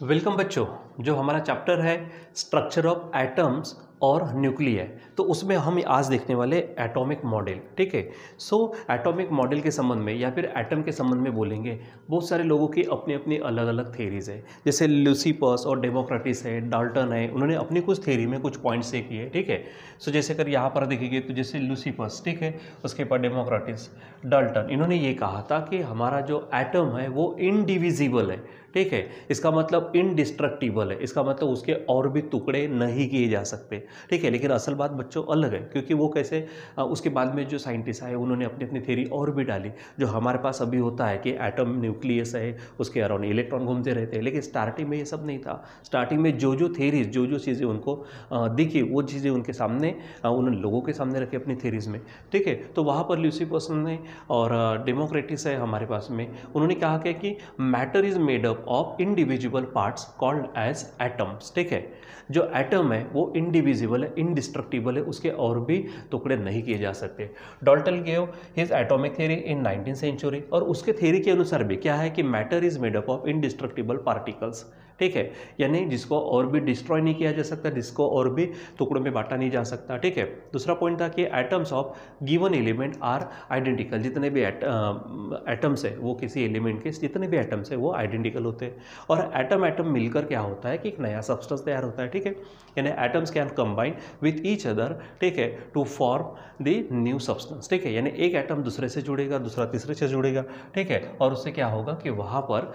Welcome बच्चों। जो हमारा चैप्टर है स्ट्रक्चर ऑफ एटम्स और न्यूक्लिय, तो उसमें हम आज देखने वाले एटॉमिक मॉडल। ठीक है। सो एटॉमिक मॉडल के संबंध में या फिर एटम के संबंध में बोलेंगे। बहुत सारे लोगों की अपनी अपनी अलग अलग थेरीज है, जैसे लूसीफस और डेमोक्रेटिस है, डाल्टन है, उन्होंने अपनी कुछ थेरी में कुछ पॉइंट्स से किए। ठीक है। सो जैसे अगर यहाँ पर देखेंगे तो जैसे लूसीफस, ठीक है, उसके बाद डेमोक्रेटिस, डाल्टन, इन्होंने ये कहा था कि हमारा जो एटम है वो इनडिविजिबल है। ठीक है। इसका मतलब इनडिस्ट्रक्टिबल है, इसका मतलब उसके और भी टुकड़े नहीं किए जा सकते। ठीक है। लेकिन असल बात बच्चों अलग है, क्योंकि वो कैसे उसके बाद में जो साइंटिस्ट आए उन्होंने अपनी अपनी थ्योरी और भी डाली। जो हमारे पास अभी होता है कि एटम न्यूक्लियस है, उसके अराउंड इलेक्ट्रॉन घूमते रहते हैं, लेकिन स्टार्टिंग में ये सब नहीं था। स्टार्टिंग में जो जो थेरीज, जो जो चीज़ें उनको दिखी, वो चीज़ें उनके सामने उन लोगों के सामने रखी अपनी थेरीज में। ठीक है। तो वहाँ पर लूसीफस ने और डेमोक्रेटिस है हमारे पास में, उन्होंने कहा कि matter is made up of individual parts called as atoms. ठीक है। जो एटम है वो इंडिविजिबल है, इनडिस्ट्रक्टिबल है, उसके और भी टुकड़े नहीं किए जा सकते। Dalton gave his atomic theory in 19th century, और उसके थ्योरी के अनुसार भी क्या है कि matter is made up of indestructible particles. ठीक है। यानी जिसको और भी डिस्ट्रॉय नहीं किया जा सकता, जिसको और भी टुकड़ों में बांटा नहीं जा सकता। ठीक है। दूसरा पॉइंट था कि atoms of given element are identical. जितने भी एटम्स है वो किसी एलिमेंट के जितने भी एटम्स है वो आइडेंटिकल होते हैं, और एटम एटम मिलकर क्या होता है कि एक नया सब्सटेंस तैयार होता है। ठीक है। यानी atoms can combine with each other, ठीक है, to form the new substance. ठीक है। यानी एक एटम दूसरे से जुड़ेगा, दूसरा तीसरे से जुड़ेगा। ठीक है। और उससे क्या होगा कि वहाँ पर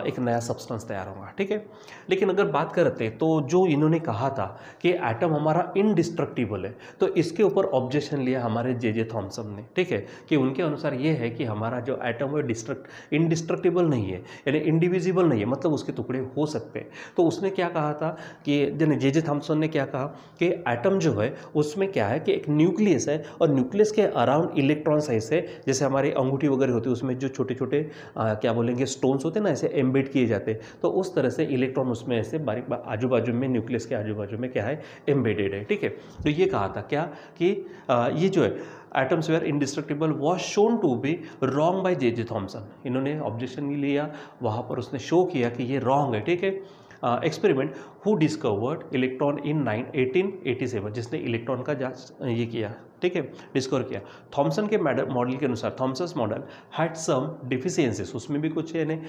एक नया सब्सटेंस तैयार होगा। ठीक है। लेकिन अगर बात करते तो जो इन्होंने कहा था कि एटम हमारा इनडिस्ट्रक्टिबल है, तो इसके ऊपर ऑब्जेक्शन लिया हमारे जे थॉमसन ने। ठीक है। कि उनके अनुसार ये है कि हमारा जो एटम है इनडिस्ट्रक्टिबल नहीं है, यानी इंडिविजिबल नहीं है, मतलब उसके टुकड़े हो सकते हैं। तो उसने क्या कहा था कि जे थॉमसन ने क्या कहा कि एटम जो है उसमें क्या है कि एक न्यूक्लियस है, और न्यूक्लियस के अराउंड इलेक्ट्रॉन्स ऐसे, जैसे हमारी अंगूठी वगैरह होती है उसमें जो छोटे छोटे क्या बोलेंगे स्टोन्स होते हैं ना, ऐसे एम्बेड किए जाते हैं, तो उस तरह से इलेक्ट्रॉन उसमें ऐसे बारीक आजू बाजू में, न्यूक्लियस के आजू बाजू में क्या है, एम्बेडेड है। ठीक है। तो ये कहा था क्या कि ये जो है atoms were indestructible was shown to be wrong by J Thomson. इन्होंने ऑब्जेक्शन नहीं लिया, वहाँ पर उसने शो किया कि ये रॉन्ग है। ठीक है। Experiment who discovered electron in 1887, जिसने इलेक्ट्रॉन का जांच ये किया, ठीक है, डिस्कवर किया। थॉमसन के मॉडल के अनुसार, Thomson's model had some deficiencies, उसमें भी कुछ यानी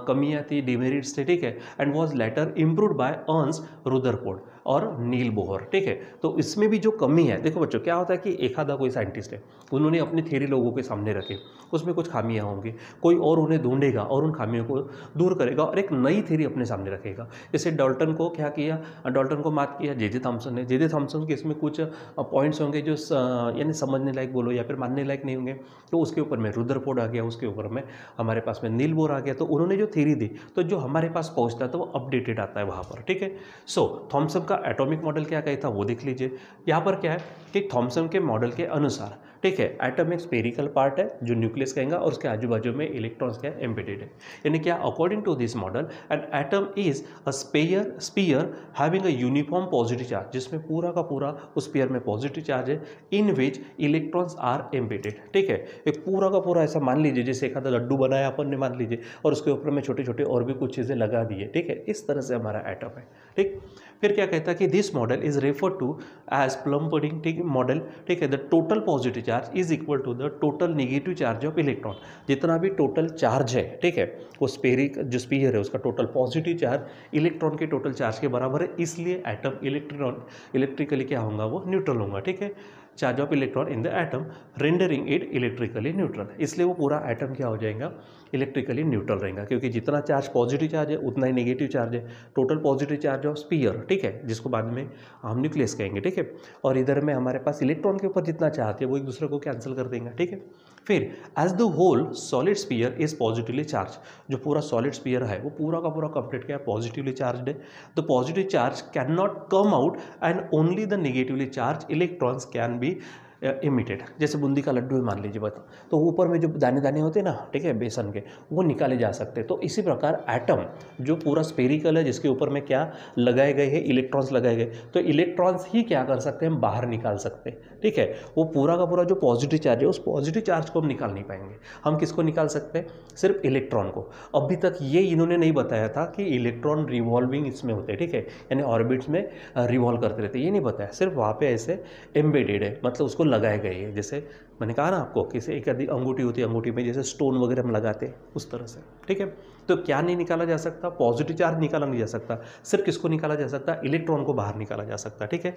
कमियाँ थी, डिमेरिट्स थे। ठीक है। And was later improved by Ernest Rutherford और नील बोहर। ठीक है। तो इसमें भी जो कमी है, देखो बच्चों क्या होता है कि एक आधा कोई साइंटिस्ट है, उन्होंने अपनी थ्योरी लोगों के सामने रखे, उसमें कुछ खामियां होंगी, कोई और उन्हें ढूंढेगा और उन खामियों को दूर करेगा और एक नई थ्योरी अपने सामने रखेगा। जैसे डाल्टन को क्या किया, डाल्टन को मात किया जे थॉमसन ने। जे थॉमसन के इसमें कुछ पॉइंट्स होंगे जो यानी समझने लायक बोलो या फिर मानने लायक नहीं होंगे, तो उसके ऊपर में रुदरफोर्ड आ गया, उसके ऊपर में हमारे पास में नील बोर आ गया। तो उन्होंने जो थ्योरी दी, तो जो हमारे पास पहुंचता है तो वो अपडेटेड आता है वहाँ पर। ठीक है। सो थॉमसन का एटॉमिक मॉडल क्या कहता है वो देख लीजिए। यहाँ पर क्या है कि थॉमसन के मॉडल के अनुसार, ठीक है, एटम एक स्पेरिकल पार्ट है जो न्यूक्लियस कहेंगे, और उसके आजू बाजू में इलेक्ट्रॉन्स क्या एम्बेडेड है। यानी क्या, according to this model an atom is a sphere having a uniform positive charge, जिसमें पूरा का पूरा उस स्पीयर में पॉजिटिव चार्ज है, इन विच इलेक्ट्रॉन्स आर एम्बेडेड। ठीक है। एक पूरा का पूरा ऐसा मान लीजिए जैसे एक आधा लड्डू बनाया अपन ने, मान लीजिए, और उसके ऊपर में छोटे छोटे और भी कुछ चीज़ें लगा दी है। ठीक है। इस तरह से हमारा एटम है। ठीक। फिर क्या कहता है कि this model is refer to as plum pudding, ठीक मॉडल। ठीक है। The total positive charge is equal to the total negative charge of electron. जितना भी टोटल चार्ज है, ठीक है, वो स्पेरिक जो स्पीयर है उसका टोटल पॉजिटिव चार्ज इलेक्ट्रॉन के टोटल चार्ज के बराबर है, इसलिए एटम इलेक्ट्रिकली क्या होगा, वो न्यूट्रल होगा। ठीक है। Charge of electron in the atom rendering it electrically neutral, इसलिए वो पूरा एटम क्या हो जाएगा, इलेक्ट्रिकली न्यूट्रल रहेगा, क्योंकि जितना चार्ज पॉजिटिव चार्ज है उतना ही नेगेटिव चार्ज है। Total positive charge of sphere, ठीक है, जिसको बाद में हम न्यूक्लियस कहेंगे। ठीक है। और इधर में हमारे पास इलेक्ट्रॉन के ऊपर जितना चार्ज है वो एक दूसरे को कैंसिल कर देंगे। ठीक है। फिर as the whole solid sphere is positively charge, जो पूरा सॉलिड स्पीयर है वो पूरा का पूरा कंप्लीट क्या है, पॉजिटिवली चार्ज है। The positive charge can not come out and only the negatively charge electrons can be emitted, जैसे बूंदी का लड्डू मान लीजिए बता, तो ऊपर में जो दाने दाने होते हैं ना, ठीक है, बेसन के, वो निकाले जा सकते हैं। तो इसी प्रकार एटम जो पूरा स्पेरिकल है, जिसके ऊपर में क्या लगाए गए हैं, इलेक्ट्रॉन्स लगाए गए, तो इलेक्ट्रॉन्स ही क्या कर सकते हैं, हम बाहर निकाल सकते हैं, ठीक है। वो पूरा का पूरा जो पॉजिटिव चार्ज है, उस पॉजिटिव चार्ज को हम निकाल नहीं पाएंगे। हम किसको निकाल सकते हैं, सिर्फ इलेक्ट्रॉन को। अभी तक ये इन्होंने नहीं बताया था कि इलेक्ट्रॉन रिवॉल्विंग इसमें होते हैं, ठीक है, यानी ऑर्बिट्स में रिवॉल्व करते रहते हैं, ये नहीं बताया, सिर्फ वहाँ पे ऐसे एम्बेडेड है, मतलब उसको लगाए गए हैं। जैसे मैंने कहा ना आपको, किसी एक आधी अंगूठी होती है, अंगूठी में जैसे स्टोन वगैरह हम लगाते हैं, उस तरह से, ठीक है। तो क्या नहीं निकाला जा सकता, पॉजिटिव चार्ज निकाला नहीं जा सकता, सिर्फ किसको निकाला जा सकता, इलेक्ट्रॉन को बाहर निकाला जा सकता, ठीक है।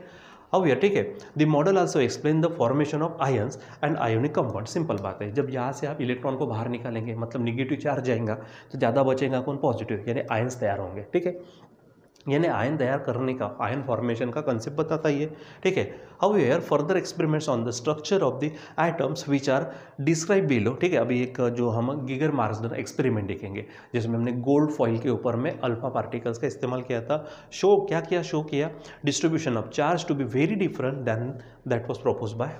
अब ठीक है, the model also explain the formation of ions and ionic compound. Simple बात है, जब यहाँ से आप इलेक्ट्रॉन को बाहर निकालेंगे, मतलब निगेटिव चार्ज जाएगा, तो ज़्यादा बचेगा कौन, पॉजिटिव, यानी आयंस तैयार होंगे, ठीक है। यानी आयन तैयार करने का, आयन फॉर्मेशन का कंसेप्ट बताता ही है, ठीक है। However further experiments on the structure of the atoms which are describe below, ठीक है। अभी एक जो हम गिगर मार्सडन एक्सपेरिमेंट देखेंगे, जिसमें हमने गोल्ड फॉइल के ऊपर में अल्फा पार्टिकल्स का इस्तेमाल किया था। क्या किया, शो किया distribution of charge to be very different than that was propose by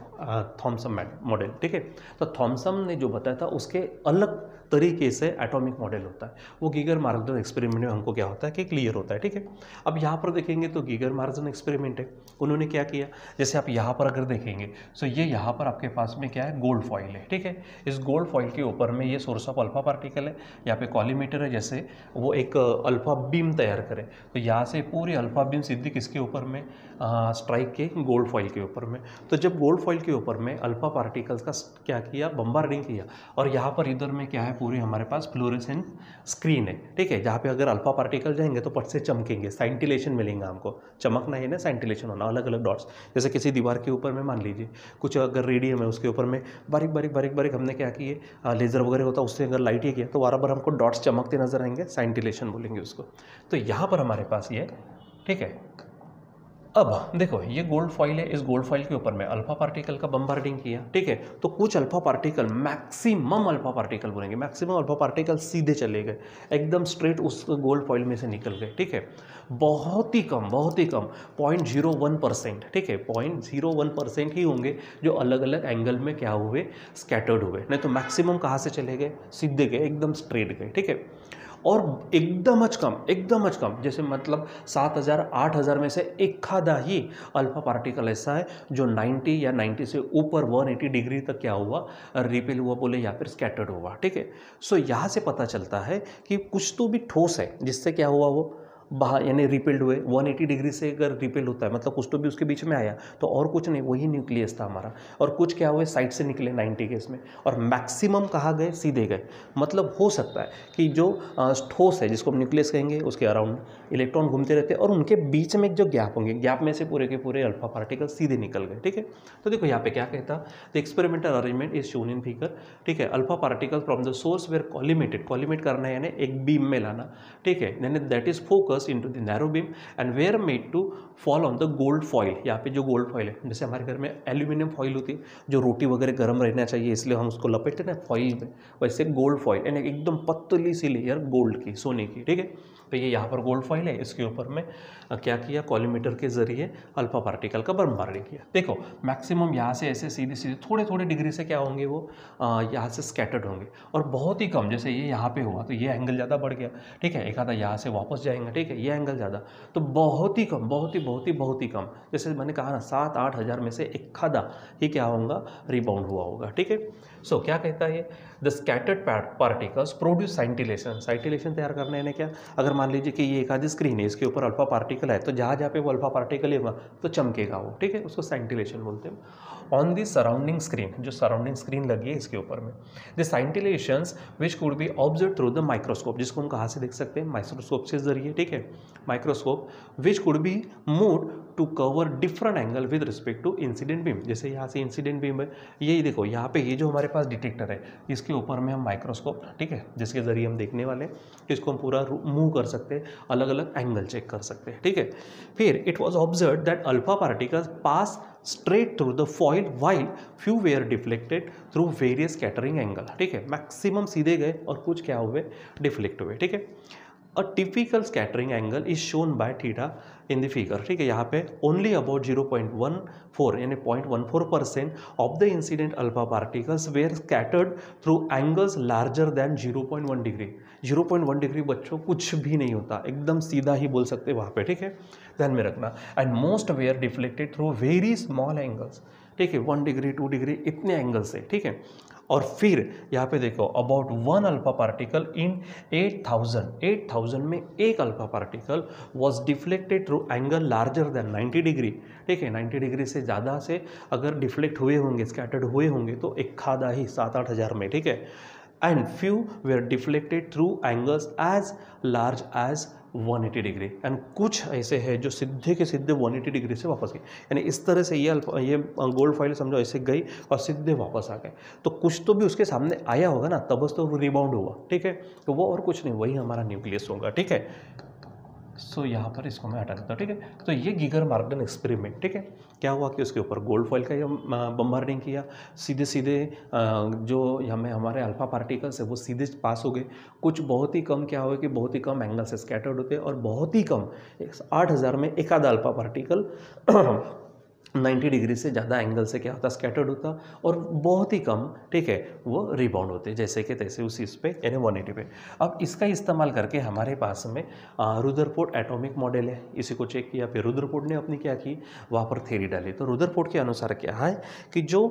Thomson model, ठीक है। तो थॉमसन ने जो बताया था, उसके अलग तरीके से एटॉमिक मॉडल होता है, वो गिगर मार्सडन एक्सपेरिमेंट में हमको क्या होता है कि क्लियर होता है, ठीक है। अब यहाँ पर देखेंगे तो गिगर मार्सडन एक्सपेरिमेंट है, उन्होंने क्या किया, जैसे आप यहाँ पर अगर देखेंगे तो ये यहाँ पर आपके पास में क्या है, गोल्ड फॉइल है, ठीक है। इस गोल्ड फॉइल के ऊपर में ये सोर्स ऑफ अल्फा पार्टिकल है, यहाँ पे कॉलीमीटर है, जैसे वो एक अल्फा बीम तैयार करे, तो यहाँ से पूरी अल्फा बीम सीधी किसके ऊपर में, स्ट्राइक के गोल्ड फॉइल के ऊपर में। तो जब गोल्ड फॉइल के ऊपर में अल्फा पार्टिकल्स का क्या किया, बम्बार्डिंग किया, और यहाँ पर इधर में क्या है, पूरी हमारे पास फ्लोरेसेंट स्क्रीन है, ठीक है, जहाँ पे अगर अल्फा पार्टिकल जाएंगे तो पट से चमकेंगे, साइंटिलेशन मिलेगा हमको, चमकना है ना, साइंटिलेशन होना, अलग अलग डॉट्स। जैसे किसी दीवार के ऊपर में मान लीजिए कुछ अगर रेडियम है, उसके ऊपर में बारीक बारीक बारीक बारीक हमने क्या किए, लेज़र वगैरह होता है, उससे अगर लाइट ये किया तो बार हमको डॉट्स चमकते नजर आएंगे, साइंटिलेशन बोलेंगे उसको। तो यहाँ पर हमारे पास ये, ठीक है। अब देखो, ये गोल्ड फॉइल है, इस गोल्ड फॉइल के ऊपर में अल्फा पार्टिकल का बम्बार्डिंग किया, ठीक है। तो कुछ alpha particle, maximum alpha particle बोलेंगे, मैक्सिमम अल्फा पार्टिकल सीधे चले गए, एकदम स्ट्रेट उस गोल्ड फॉइल में से निकल गए, ठीक है। बहुत ही कम 0.01%, ठीक है, 0.01% ही होंगे जो अलग अलग एंगल में क्या हुए, स्कैटर्ड हुए, नहीं तो मैक्सिमम कहाँ से चले गए, सीधे गए, एकदम स्ट्रेट गए, ठीक है। और एकदम कम, जैसे मतलब 7,000 8,000 में से एक आधा ही अल्फा पार्टिकल ऐसा है जो 90 या 90 से ऊपर 180 डिग्री तक क्या हुआ, रिपेल हुआ बोले, या फिर स्कैटर्ड हुआ, ठीक है। सो यहाँ से पता चलता है कि कुछ तो भी ठोस है जिससे क्या हुआ, वो बाहर यानी रिपेल्ड हुए। 180 डिग्री से अगर रिपेल होता है मतलब कुछ तो भी उसके बीच में आया, तो और कुछ नहीं, वही न्यूक्लियस था हमारा। और कुछ क्या हुए, साइड से निकले 90 केस में, और मैक्सिमम कहाँ गए, सीधे गए। मतलब हो सकता है कि जो ठोस है, जिसको हम न्यूक्लियस कहेंगे, उसके अराउंड इलेक्ट्रॉन घूमते रहते हैं, और उनके बीच में एक जो गैप होंगे, गैप में से पूरे के पूरे अल्फा पार्टिकल सीधे निकल गए, ठीक है। तो देखो यहाँ पे क्या कहता, the experimental arrangement is shown in figure, ठीक है। Alpha particle from the source were collimate करना है, यानी एक बीम में लाना, ठीक है, यानी that is focus into the narrow beam and were made to fall on the gold foil. यहाँ पे जो गोल्ड फॉइल है, जैसे हमारे घर में एल्यूमिनियम फॉइल होती है, जो रोटी वगैरह गर्म रहना चाहिए इसलिए हम उसको लपेटते ना फॉइल में, वैसे गोल्ड फॉइल यानी एकदम पतली सी लेयर गोल्ड की, सोने की, ठीक है। तो ये यहाँ पर गोल्ड फॉइल है, इसके ऊपर में क्या किया, कॉलीमीटर के जरिए अल्फा पार्टिकल का बम्बार्डिंग किया। देखो मैक्सिमम यहाँ से ऐसे सीधे सीधे थोड़े थोड़े डिग्री से क्या होंगे, वो यहाँ से स्कैटर्ड होंगे, और बहुत ही कम, जैसे ये यहाँ पे हुआ तो ये एंगल ज़्यादा बढ़ गया, ठीक है, एक आधा यहाँ से वापस जाएंगे, ठीक है, ये एंगल ज़्यादा, तो बहुत ही कम, बहुत ही कम, जैसे मैंने कहा ना 7-8 हज़ार में से एक आधा ही क्या होगा, रिबाउंड हुआ होगा, ठीक है। सो क्या कहता है, द स्कैटर्ड पार्टिकल्स प्रोड्यूस साइंटिलेशन तैयार करना है क्या। अगर मान लीजिए कि ये एक आधी स्क्रीन है, इसके ऊपर अल्फा पार्टिकल है, तो जहाँ जहाँ पे वो अल्फा पार्टिकल होगा तो चमकेगा वो, ठीक है, उसको साइंटिलेशन बोलते हैं। ऑन दी सराउंडिंग स्क्रीन, जो सराउंडिंग स्क्रीन लगी है इसके ऊपर में, the scintillations which could be observed through the microscope, जिसको हम कहाँ से देख सकते हैं, माइक्रोस्कोप के जरिए, ठीक है, microscope which could be move to cover different angle with respect to incident beam. जैसे यहाँ से इंसिडेंट बीम है, यही देखो यहाँ पे ये जो हमारे पास डिटेक्टर है, इसके ऊपर में हम माइक्रोस्कोप, ठीक है, जिसके जरिए हम देखने वाले हैं, इसको हम पूरा मूव कर सकते हैं, अलग अलग एंगल चेक कर सकते हैं, ठीक है। फिर it was observe that alpha particles pass straight through the foil while few were deflected through various scattering angle, ठीक है, मैक्सिमम सीधे गए और कुछ क्या हुए, डिफ्लेक्ट हुए, ठीक है। A typical scattering angle is shown by theta in the figure, ठीक है। यहाँ पे ओनली अबाउट 0.14 यानी 0.14% of the incident alpha particles were scattered through angles larger than 0.1 degree. 0.1 degree बच्चों कुछ भी नहीं होता, एकदम सीधा ही बोल सकते वहाँ पे, ठीक है, ध्यान में रखना। And most were deflected through very small angles, ठीक है, 1 डिग्री 2 डिग्री इतने एंगल से, ठीक है। और फिर यहाँ पे देखो अबाउट 1 अल्फा पार्टिकल इन 8000 में एक alpha particle was deflected through angle larger than 90 degree, ठीक है। 90 डिग्री से ज़्यादा से अगर डिफ्लेक्ट हुए होंगे, स्कैटर्ड हुए होंगे तो एक खादा ही 7-8 हज़ार में, ठीक है। And few were deflected through angles as large as 180 degree, and कुछ ऐसे हैं जो सीधे के सीधे 180 डिग्री से वापस गए, यानी इस तरह से ये गोल्ड फॉइल समझो ऐसे गई और सीधे वापस आ गए। तो कुछ तो भी उसके सामने आया होगा ना, तब तो वो रिबाउंड हुआ, ठीक है। तो वो और कुछ नहीं, वही हमारा न्यूक्लियस होगा, ठीक है। सो यहाँ पर इसको मैं हटा देता हूँ, ठीक है। तो ये गीगर मार्गन एक्सपेरिमेंट, ठीक है, क्या हुआ कि उसके ऊपर गोल्ड फॉइल का बम्बार्डिंग किया, सीधे सीधे जो हमें हमारे अल्फा पार्टिकल्स है वो सीधे पास हो गए। कुछ बहुत ही कम क्या हुआ कि बहुत ही कम एंगल से स्कैटर्ड होते, और बहुत ही कम 8000 में एक आधा अल्फा पार्टिकल 90 डिग्री से ज़्यादा एंगल से क्या होता, स्कैटर्ड होता, और बहुत ही कम, ठीक है, वो रिबाउंड होते जैसे कि तैसे उसी इस पे यानी 180 पे। अब इसका इस्तेमाल करके हमारे पास में रुदरफोर्ड एटॉमिक मॉडल है, इसी को चेक किया। फिर रुदरफोर्ड ने अपनी क्या की, वहाँ पर थ्योरी डाली। तो रुदरफोर्ड के अनुसार क्या है कि जो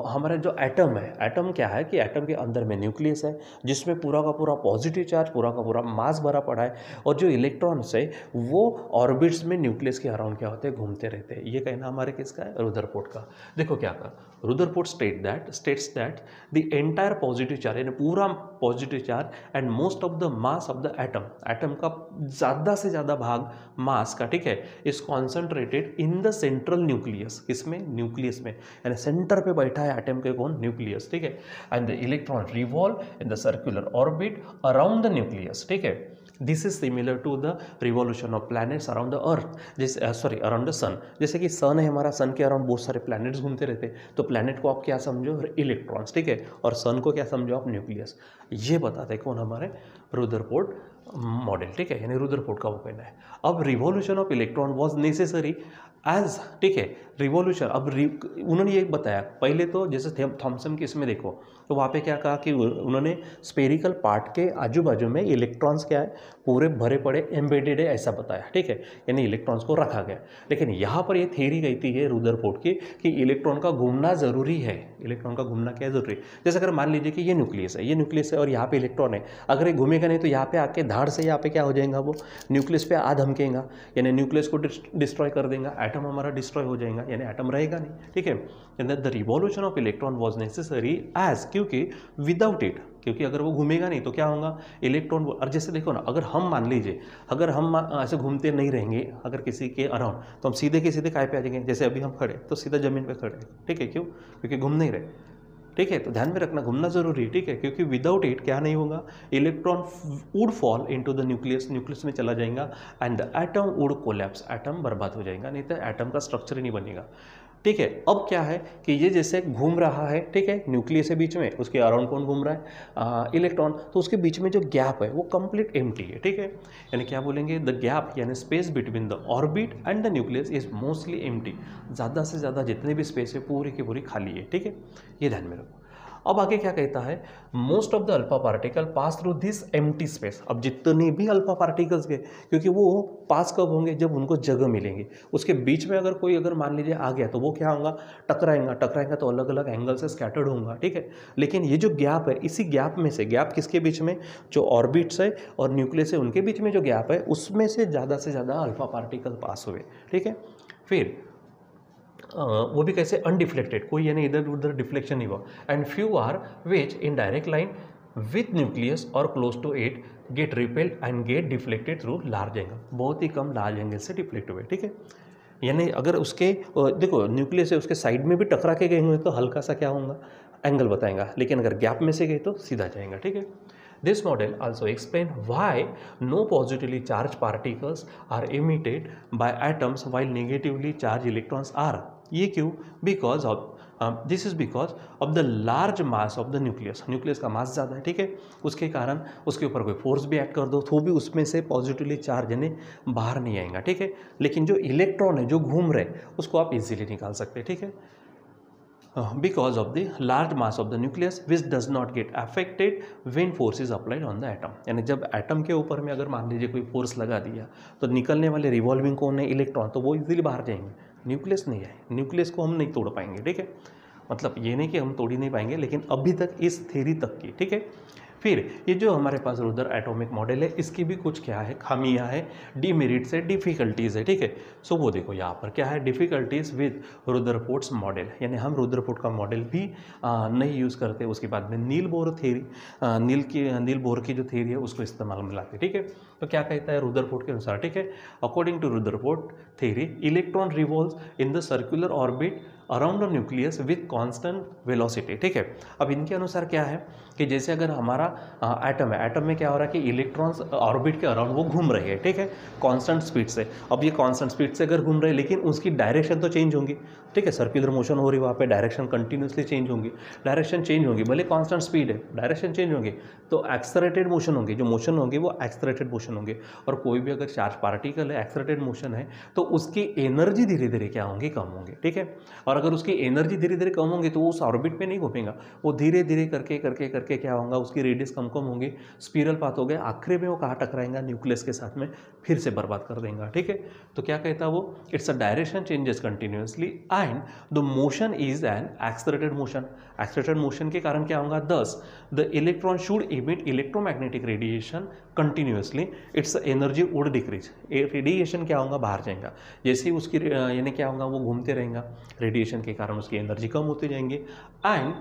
हमारा जो एटम है, एटम क्या है कि एटम के अंदर में न्यूक्लियस है जिसमें पूरा का पूरा पॉजिटिव चार्ज, पूरा का पूरा मास भरा पड़ा है, और जो इलेक्ट्रॉन्स है वो ऑर्बिट्स में न्यूक्लियस के अराउंड क्या होते हैं, घूमते रहते हैं। ये कहना हमारे किसका है, रुदरफोर्ड का। देखो क्या कहा, Rutherford states that the entire positive charge, यानी पूरा positive charge and most of the mass of the atom का ज़्यादा से ज़्यादा भाग मास का, ठीक है, is concentrated in the central nucleus. किसमें, न्यूक्लियस में, यानी सेंटर पे बैठा है एटम के कौन, न्यूक्लियस, ठीक है। And the electron revolve in the circular orbit around the nucleus, ठीक है। This is similar to the revolution of planets around the earth, जैसे अराउंड द सन। जैसे कि सन है हमारा, सन के अराउंड बहुत सारे प्लैनेट्स घूमते रहते हैं, तो प्लैनेट को आप क्या समझो, इलेक्ट्रॉन्स, ठीक है, और सन को क्या समझो आप, न्यूक्लियस। ये बताते हैं कौन, हमारे रुदरफोर्ड मॉडल, ठीक है, यानी रुदरफोर्ड का वो कहना है। अब revolution of electron was necessary as, ठीक है, रिवॉल्यूशन। अब उन्होंने ये बताया पहले तो, जैसे थॉमसन के इसमें देखो, तो वहाँ पे क्या कहा कि उन्होंने स्पेरिकल पार्ट के आजू बाजू में इलेक्ट्रॉन्स क्या है, पूरे भरे पड़े एम्बेडेड है, ऐसा बताया, ठीक है, यानी इलेक्ट्रॉन्स को रखा गया। लेकिन यहाँ पर ये थ्योरी कहती है रुदरफोर्ड की कि इलेक्ट्रॉन का घूमना ज़रूरी है। इलेक्ट्रॉन का घूमना क्या जरूरी है, जैसे अगर मान लीजिए कि ये न्यूक्लियस है और यहाँ पे इलेक्ट्रॉन है, अगर ये घूमेगा नहीं तो यहाँ पे आके धाड़ से यहाँ पे क्या हो जाएगा, वो न्यूक्लियस पे आ धमकेगा, यानी न्यूक्लियस को डिस्ट्रॉय कर देगा, एटम हमारा डिस्ट्रॉय हो जाएगा, यानी एटम रहेगा नहीं, ठीक है। And the revolution of electron was necessary as, क्योंकि विदाउट इट, क्योंकि अगर वो घूमेगा नहीं तो क्या होगा, इलेक्ट्रॉन। और जैसे देखो ना, अगर हम मान लीजिए, अगर हम ऐसे घूमते नहीं रहेंगे अगर किसी के अराउंड, तो हम सीधे के सीधे काय पे आ जाएंगे, जैसे अभी हम खड़े तो सीधा जमीन पे खड़े, ठीक है, क्यों, क्योंकि घूम नहीं रहे, ठीक है। तो ध्यान में रखना, घूमना जरूरी है, ठीक है, क्योंकि विदाउट इट क्या नहीं होगा, electron would fall into the nucleus में चला जाएगा, and the atom would collapse, atom बर्बाद हो जाएगा, नहीं तो एटम का स्ट्रक्चर ही नहीं बनेगा, ठीक है। अब क्या है कि ये जैसे घूम रहा है, ठीक है, न्यूक्लियस के बीच में, उसके अराउंड कौन घूम रहा है, इलेक्ट्रॉन, तो उसके बीच में जो गैप है वो कंप्लीट एम्प्टी है, ठीक है, यानी क्या बोलेंगे, द गैप यानी space between the orbit and the nucleus is mostly empty. ज़्यादा से ज़्यादा जितने भी स्पेस है पूरी की पूरी खाली है, ठीक है, ये ध्यान में रखो। अब आगे क्या कहता है, most of the alpha particle pass through this empty space. अब जितने भी अल्फा पार्टिकल्स गए, क्योंकि वो पास कब होंगे, जब उनको जगह मिलेंगी, उसके बीच में अगर कोई अगर मान लीजिए आ गया तो वो क्या होगा, टकराएंगा तो अलग अलग एंगल से स्कैटर्ड होगा, ठीक है। लेकिन ये जो गैप है, इसी गैप में से, गैप किसके बीच में, जो ऑर्बिट्स है और न्यूक्लियस है उनके बीच में जो गैप है, उसमें से ज़्यादा अल्फा पार्टिकल पास हुए, ठीक है। फिर वो भी कैसे, अनडिफ्लेक्टेड, कोई यानी इधर उधर डिफ्लेक्शन नहीं हुआ, and few are which in direct line with nucleus और close to it get repelled and get deflected through large angle. बहुत ही कम लार्ज एंगल से डिफ्लेक्ट हुए, ठीक है। यानी अगर उसके देखो न्यूक्लियस है, उसके साइड में भी टकरा के गए हुए तो हल्का सा क्या होगा, एंगल बताएगा, लेकिन अगर गैप में से गए तो सीधा जाएगा, ठीक है। This model also explain why no positively charged particles are emitted by atoms while negatively charged electrons are। ये क्यों, because of this is because of the large mass of the nucleus, nucleus का मास ज़्यादा है, ठीक है, उसके कारण उसके ऊपर कोई फोर्स भी ऐड कर दो तो भी उसमें से पॉजिटिवली चार्ज यानी बाहर नहीं आएगा, ठीक है। लेकिन जो इलेक्ट्रॉन है जो घूम रहे उसको आप इजीली निकाल सकते हैं, ठीक है, because of the large mass of the nucleus which does not get affected when force is applied on the atom। यानी जब एटम के ऊपर में अगर मान लीजिए कोई फोर्स लगा दिया तो निकलने वाले रिवॉल्विंग कौन है, इलेक्ट्रॉन, तो वो इजीली बाहर जाएंगे, न्यूक्लियस नहीं है, न्यूक्लियस को हम नहीं तोड़ पाएंगे, ठीक है। मतलब ये नहीं कि हम तोड़ ही नहीं पाएंगे, लेकिन अभी तक इस थ्योरी तक की, ठीक है। फिर ये जो हमारे पास रुदर एटॉमिक मॉडल है इसकी भी कुछ क्या है, खामियां है, डीमेरिट्स है, डिफिकल्टीज़ है, ठीक है। सो वो देखो यहाँ पर क्या है, डिफिकल्टीज़ विद रुदरफोर्ड्स मॉडल, यानी हम रुदरफोर्ड का मॉडल भी नहीं यूज़ करते। उसके बाद में Niels Bohr theory, Niels Bohr की जो थ्योरी है उसको इस्तेमाल में लाते, ठीक है। तो क्या कहता है रुदरफोर्ड के अनुसार, ठीक है, according to Rutherford theory electron revolves in the circular orbit around the nucleus with constant velocity, ठीक है। अब इनके अनुसार क्या है कि जैसे अगर हमारा एटम है, एटम में क्या हो रहा है कि इलेक्ट्रॉन्स ऑर्बिट के अराउंड वो घूम रहे हैं, ठीक है, कांस्टेंट स्पीड से। अब ये कांस्टेंट स्पीड से अगर घूम रहे हैं लेकिन उसकी डायरेक्शन तो चेंज होंगी, ठीक है, सर्कुलर मोशन हो रही है वहाँ पे, डायरेक्शन कंटिन्यूसली चेंज होंगी, डायरेक्शन चेंज होंगी, भले कांस्टेंट स्पीड है, डायरेक्शन चेंज होंगे तो एक्सेलरेटेड मोशन होंगे, जो मोशन होंगे वो एक्सेलरेटेड मोशन होंगे। और कोई भी अगर चार्ज पार्टिकल है, एक्सेलरेटेड मोशन है, तो उसकी एनर्जी धीरे धीरे क्या होंगी, कम होंगे, ठीक है। और अगर उसकी एनर्जी धीरे धीरे कम होंगी तो वो उस ऑर्बिट में नहीं घूमेगा, वो धीरे धीरे करके करके करके क्या होगा, उसकी रेडियस कम कम होंगी, स्पिरल पाथ हो गया, आखिरी में वो कहाँ टकराएंगा, न्यूक्लियस के साथ में, फिर से बर्बाद कर देगा, ठीक है। तो क्या कहता है वो, it's a direction changes continuously and the motion is an accelerated motion. Accelerated motion के कारण क्या होगा, दस the electron should emit electromagnetic radiation continuously, it's energy would decrease, radiation क्या होगा, बाहर जाएगा, जैसे ही उसकी यानी क्या होगा, वो घूमते रहेगा, रेडिएशन के कारण उसकी एनर्जी कम होते जाएंगे एंड,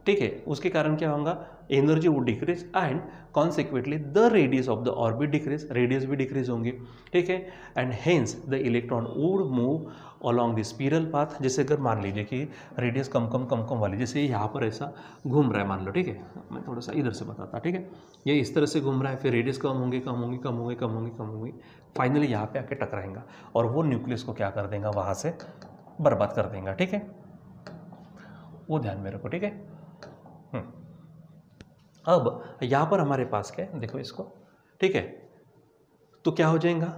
ठीक है, उसके कारण क्या होगा, energy would decrease and consequently the radius of the orbit decrease, radius भी डिक्रीज होंगी, ठीक है, and hence the electron would move along the spiral path. जैसे अगर मान लीजिए कि रेडियस कम कम कम कम वाली, जैसे यहाँ पर ऐसा घूम रहा है मान लो, ठीक है, मैं थोड़ा सा इधर से बताता, ठीक है, ये इस तरह से घूम रहा है, फिर रेडियस कम होंगी कम होंगी कम होंगी कम होंगी कम होंगी, फाइनली यहाँ पे आके टकराएंगा और वो न्यूक्लियस को क्या कर देगा, वहाँ से बर्बाद कर देगा, ठीक है, वो ध्यान में रखो, ठीक है। अब यहाँ पर हमारे पास क्या है, देखो इसको, ठीक है, तो क्या हो जाएगा,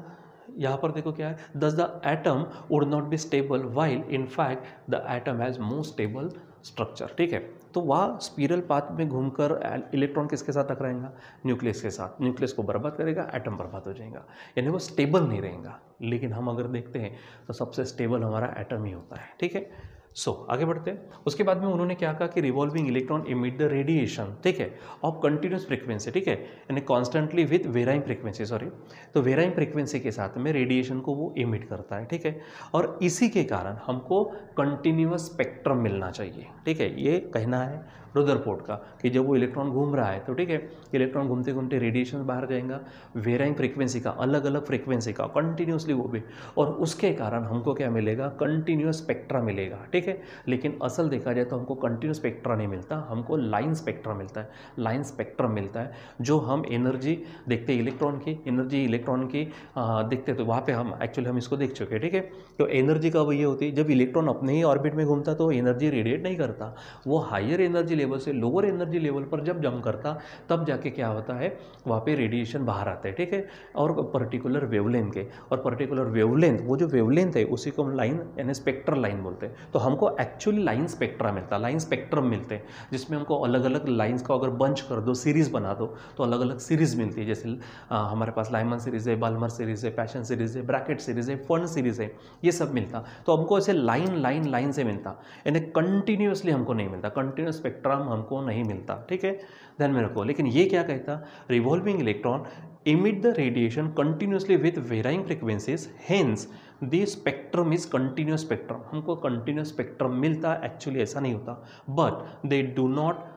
यहाँ पर देखो क्या है, दस the atom would not be stable while in fact the atom has more stable structure, ठीक है। तो वह स्पिरल पाथ में घूमकर इलेक्ट्रॉन किसके साथ टकराएगा, न्यूक्लियस के साथ, न्यूक्लियस को बर्बाद करेगा, एटम बर्बाद हो जाएगा, यानी वो स्टेबल नहीं रहेगा। लेकिन हम अगर देखते हैं तो सबसे स्टेबल हमारा एटम ही होता है, ठीक है। सो आगे बढ़ते हैं। उसके बाद में उन्होंने क्या कहा कि revolving electron emit the radiation, ठीक है, ऑफ कंटिन्यूस फ्रीक्वेंसी, ठीक है, यानी constantly with varying frequency, sorry, तो वेराइंग फ्रीक्वेंसी के साथ में रेडिएशन को वो इमिट करता है, ठीक है, और इसी के कारण हमको कंटिन्यूस स्पेक्ट्रम मिलना चाहिए, ठीक है। ये कहना है रुदरफोर्ड का कि जब वो इलेक्ट्रॉन घूम रहा है तो, ठीक है, इलेक्ट्रॉन घूमते घूमते रेडिएशन बाहर जाएगा, वेराइंग फ्रीक्वेंसी का, अलग अलग फ्रीक्वेंसी का कंटिन्यूसली वो भी, और उसके कारण हमको क्या मिलेगा, कंटिन्यूस स्पेक्ट्रा मिलेगा, ठीक है। लेकिन असल देखा जाए तो हमको कंटिन्यूस स्पेक्ट्रा नहीं मिलता, हमको लाइन स्पेक्ट्रा मिलता है, लाइन स्पेक्ट्रम मिलता है, जो हम एनर्जी देखते हैं इलेक्ट्रॉन की, एनर्जी इलेक्ट्रॉन की देखते तो वहाँ पे हम एक्चुअली हम इसको देख चुके हैं, ठीक है। तो एनर्जी कब ये होती है, जब इलेक्ट्रॉन अपने ही ऑर्बिट में घूमता तो एनर्जी रेडिएट नहीं करता, वो हायर एनर्जी लेवल से लोअर एनर्जी लेवल पर जब जंप करता तब जाके क्या होता है, वहाँ पे रेडिएशन बाहर आता है, ठीक है, और पर्टिकुलर वेवलेंथ के, और पर्टिकुलर वेवलेंथ, वो जो वेवलेंथ है उसी को हम लाइन यानी स्पेक्ट्रल लाइन बोलते हैं। तो हमको एक्चुअली लाइन स्पेक्ट्रा मिलता है, लाइन स्पेक्ट्रम मिलते हैं, जिसमें हमको अलग अलग लाइंस को अगर बंच कर दो, सीरीज़ बना दो तो अलग अलग सीरीज़ मिलती है। जैसे हमारे पास लाइमन सीरीज़ है, बाल्मर सीरीज़ है, पैशन सीरीज़ है, ब्रैकेट सीरीज़ है, फर्न सीरीज़ है, ये सब मिलता, तो हमको ऐसे लाइन लाइन लाइन से मिलता, यानी कंटिन्यूसली हमको नहीं मिलता, कंटिन्यूस स्पेक्ट्रम हमको नहीं मिलता, ठीक है, ध्यान में रखो। लेकिन ये क्या कहता, revolving electron emit the radiation continuously with varying frequencies, hence the spectrum is continuous spectrum, हमको continuous spectrum मिलता, एक्चुअली ऐसा नहीं होता, but they do not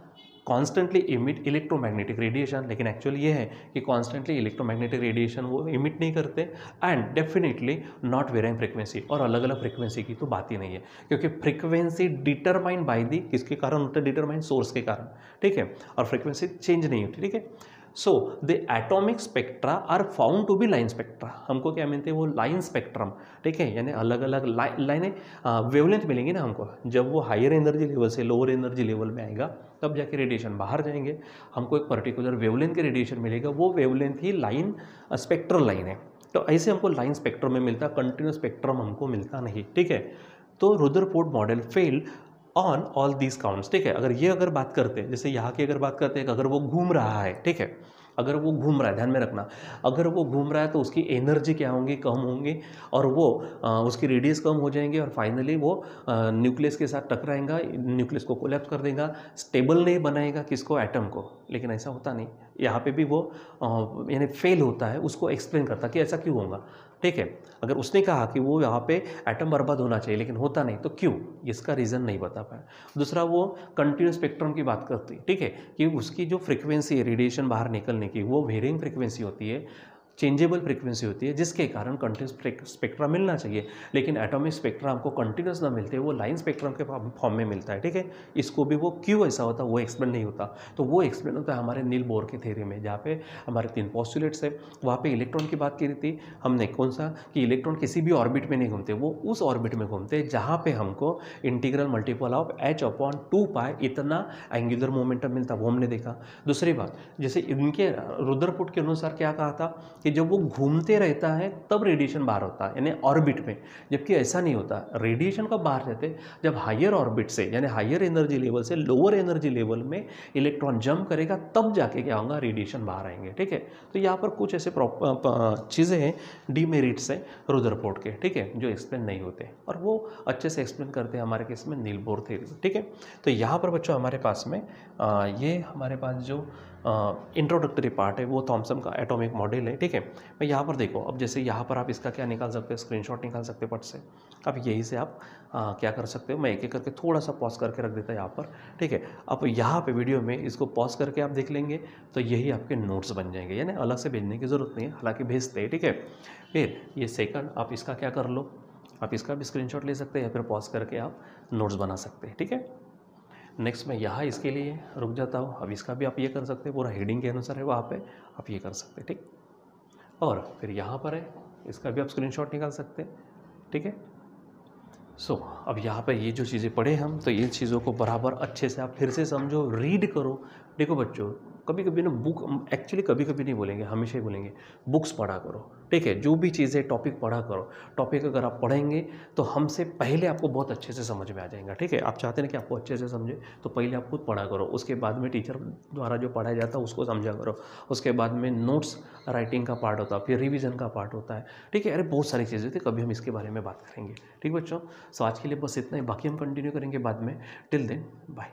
constantly emit electromagnetic radiation, लेकिन एक्चुअली ये है कि कॉन्स्टेंटली इलेक्ट्रोमैग्नेटिक रेडिएशन वो इमिट नहीं करते, and definitely not varying frequency, और अलग अलग फ्रीक्वेंसी की तो बात ही नहीं है, क्योंकि फ्रीक्वेंसी डिटरमाइन बाय दी किसके कारण होता है, डिटरमाइन सोर्स के कारण, ठीक है, और फ्रीक्वेंसी चेंज नहीं होती, ठीक है। So the atomic spectra are found to be line spectra. हमको क्या मिलते हैं, वो लाइन स्पेक्ट्रम, ठीक है, यानी अलग अलग लाइनें वेवलेंथ मिलेंगी ना हमको। जब वो हायर एनर्जी लेवल से लोअर एनर्जी लेवल में आएगा तब जाके रेडिएशन बाहर जाएंगे, हमको एक पर्टिकुलर वेवलेंथ के रेडिएशन मिलेगा, वो वेवलेंथ ही लाइन स्पेक्ट्रल लाइन है। तो ऐसे हमको लाइन स्पेक्ट्रम में मिलता, कंटिन्यूस स्पेक्ट्रम हमको मिलता नहीं, ठीक है। तो Rutherford model fell on all these counts, ठीक है। अगर बात करते हैं, जैसे यहाँ की अगर बात करते हैं, अगर वो घूम रहा है, ठीक है, अगर वो घूम रहा है, ध्यान में रखना, अगर वो घूम रहा है तो उसकी एनर्जी क्या होंगी, कम होंगी, और वो उसकी रेडियस कम हो जाएंगे, और फाइनली वो न्यूक्लियस के साथ टकराएगा, न्यूक्लियस को कोलैप्स कर देगा, स्टेबल नहीं बनाएगा किसको, एटम को। लेकिन ऐसा होता नहीं, यहाँ पे भी वो यानी फेल होता है, उसको एक्सप्लेन करता कि ऐसा क्यों होगा, ठीक है। अगर उसने कहा कि वो यहाँ पे एटम बर्बाद होना चाहिए लेकिन होता नहीं, तो क्यों, इसका रीज़न नहीं बता पाया। दूसरा, वो कंटिन्यूस स्पेक्ट्रम की बात करती, ठीक है, कि उसकी जो फ्रीक्वेंसी है रेडिएशन बाहर निकलने की, वो वेरिंग फ्रीक्वेंसी होती है, चेंजेबल फ्रीक्वेंसी होती है, जिसके कारण कंटिन्यूस स्पेक्ट्रा मिलना चाहिए। लेकिन एटॉमिक स्पेक्ट्रा हमको कंटिन्यूस ना मिलते, वो लाइन स्पेक्ट्रम के फॉर्म में मिलता है, ठीक है। इसको भी वो क्यों ऐसा होता है वो एक्सप्लेन नहीं होता। तो वो एक्सप्लेन होता है हमारे नील बोर की थ्योरी में, जहाँ पे हमारे 3 पोस्टुलेट्स है। वहाँ पे इलेक्ट्रॉन की बात की थी हमने, कौन सा, कि इलेक्ट्रॉन किसी भी ऑर्बिट में नहीं घूमते, वो उस ऑर्बिट में घूमते हैं जहाँ पे हमको इंटीग्रल मल्टीपल ऑफ h/2π इतना एंगुलर मोमेंटम मिलता, वो हमने देखा। दूसरी बात, जैसे इनके रुदरफोर्ड के अनुसार क्या कहा था कि जब वो घूमते रहता है तब रेडिएशन बाहर होता है, यानी ऑर्बिट में, जबकि ऐसा नहीं होता। रेडिएशन कब बाहर जाते, जब हायर ऑर्बिट से, यानी हायर एनर्जी लेवल से लोअर एनर्जी लेवल में इलेक्ट्रॉन जंप करेगा, तब जाके क्या होगा, रेडिएशन बाहर आएंगे, ठीक है। तो यहाँ पर कुछ ऐसे चीज़ें हैं, डीमेरिट्स हैं रुदरफोर्ड के, ठीक है, जो एक्सप्लेन नहीं होते, और वो अच्छे से एक्सप्लेन करते हैं हमारे केस में नील बोर थ्योरी, ठीक है। तो यहाँ पर बच्चों हमारे पास में ये हमारे पास जो इंट्रोडक्टरी पार्ट है वो थॉमसन का एटॉमिक मॉडल है, ठीक है। मैं यहाँ पर देखो, अब जैसे यहाँ पर आप इसका क्या निकाल सकते हो, स्क्रीनशॉट निकाल सकते हो पट से। अब यही से आप क्या कर सकते हो, मैं एक एक करके थोड़ा सा पॉज करके रख देता यहाँ पर, ठीक है। अब यहाँ पे वीडियो में इसको पॉज करके आप देख लेंगे तो यही आपके नोट्स बन जाएंगे, यानी अलग से भेजने की ज़रूरत नहीं है, हालांकि भेजते हैं, ठीक है। फिर ये सेकंड, आप इसका क्या कर लो, आप इसका भी स्क्रीनशॉट ले सकते हैं या फिर पॉज करके आप नोट्स बना सकते हैं, ठीक है। नेक्स्ट मैं यहाँ इसके लिए रुक जाता हूँ। अब इसका भी आप ये कर सकते हैं, पूरा हेडिंग के अनुसार है वहाँ पे, आप ये कर सकते हैं, ठीक। और फिर यहाँ पर है, इसका भी आप स्क्रीनशॉट निकाल सकते हैं, ठीक है। सो अब यहाँ पे ये जो चीज़ें पढ़े हम, तो इन चीज़ों को बराबर अच्छे से आप फिर से समझो, रीड करो। देखो बच्चों, कभी कभी ना बुक, एक्चुअली कभी कभी नहीं बोलेंगे, हमेशा ही बोलेंगे, बुक्स पढ़ा करो, ठीक है। जो भी चीज़ें टॉपिक पढ़ा करो, टॉपिक अगर आप पढ़ेंगे तो हमसे पहले आपको बहुत अच्छे से समझ में आ जाएगा, ठीक है। आप चाहते हैं कि आपको अच्छे से समझे, तो पहले आप खुद पढ़ा करो, उसके बाद में टीचर द्वारा जो पढ़ाया जाता है उसको समझा करो, उसके बाद में नोट्स राइटिंग का पार्ट होता है, फिर रिविज़न का पार्ट होता है, ठीक है। अरे बहुत सारी चीज़ें थी, कभी हम इसके बारे में बात करेंगे, ठीक बच्चों। सो आज के लिए बस इतना ही, बाकी हम कंटिन्यू करेंगे बाद में। Till then bye.